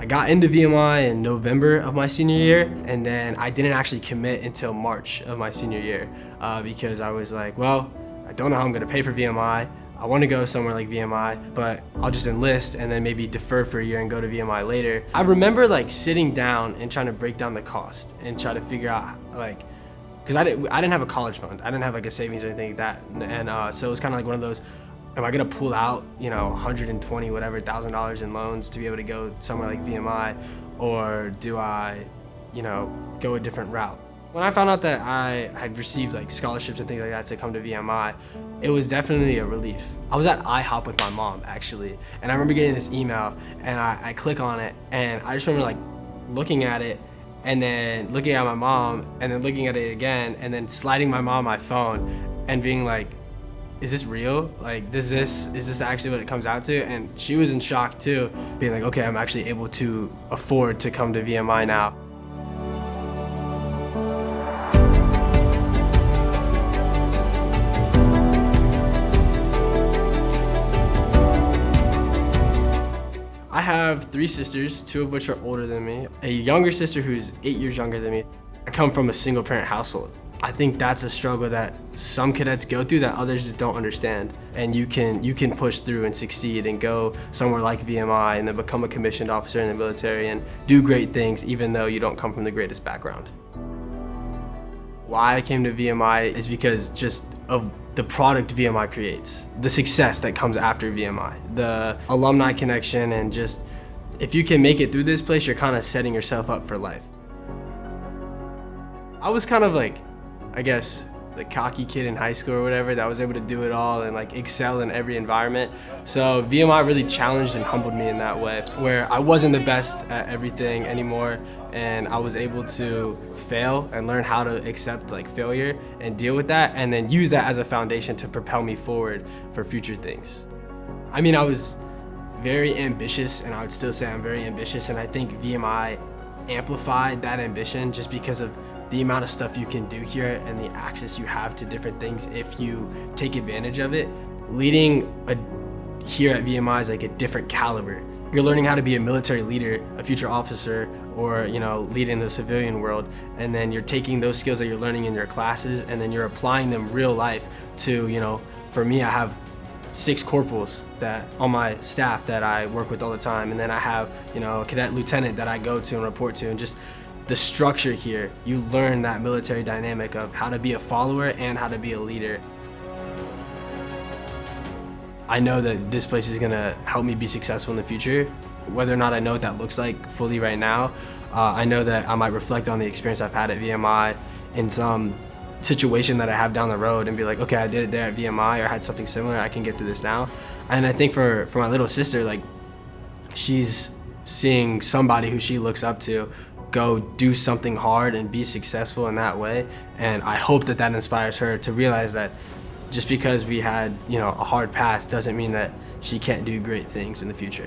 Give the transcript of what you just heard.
I got into VMI in November of my senior year, and then I didn't actually commit until March of my senior year because I was like, well, I don't know how I'm gonna pay for VMI. I want to go somewhere like VMI, but I'll just enlist and then maybe defer for a year and go to VMI later. I remember like sitting down and trying to break down the cost and try to figure out like, because I didn't have a college fund. I didn't have like a savings or anything like that. And so it was kind of like one of those, am I gonna pull out, you know, 120 whatever $1,000 in loans to be able to go somewhere like VMI, or do I, you know, go a different route? When I found out that I had received like scholarships and things like that to come to VMI, it was definitely a relief. I was at IHOP with my mom actually, and I remember getting this email, and I click on it, and I just remember like looking at it, and then looking at my mom, and then looking at it again, and then sliding my mom my phone and being like, is this real? Like, is this actually what it comes out to? And she was in shock too, being like, okay, I'm actually able to afford to come to VMI now. I have 3 sisters, 2 of which are older than me, a younger sister who's 8 years younger than me. I come from a single parent household. I think that's a struggle that some cadets go through that others don't understand. And you can push through and succeed and go somewhere like VMI and then become a commissioned officer in the military and do great things even though you don't come from the greatest background. Why I came to VMI is because just of the product VMI creates, the success that comes after VMI, the alumni connection, and just if you can make it through this place, you're kind of setting yourself up for life. I was kind of like, I guess, the cocky kid in high school or whatever that was able to do it all and like excel in every environment. So VMI really challenged and humbled me in that way, where I wasn't the best at everything anymore, and I was able to fail and learn how to accept like failure and deal with that, and then use that as a foundation to propel me forward for future things. I mean, I was very ambitious, and I would still say I'm very ambitious, and I think VMI amplified that ambition just because of the amount of stuff you can do here and the access you have to different things if you take advantage of it. Leading here at VMI is like a different caliber. You're learning how to be a military leader, a future officer, or you know, leading the civilian world, and then you're taking those skills that you're learning in your classes and then you're applying them real life to, you know, for me, I have 6 corporals that on my staff that I work with all the time, and then I have, you know, a cadet lieutenant that I go to and report to, and just the structure here, you learn that military dynamic of how to be a follower and how to be a leader. I know that this place is gonna help me be successful in the future. Whether or not I know what that looks like fully right now, I know that I might reflect on the experience I've had at VMI in some situation that I have down the road and be like, okay, I did it there at VMI, or had something similar, I can get through this now. And I think for my little sister, like, she's seeing somebody who she looks up to go do something hard and be successful in that way, and I hope that that inspires her to realize that just because we had, you know, a hard past doesn't mean that she can't do great things in the future.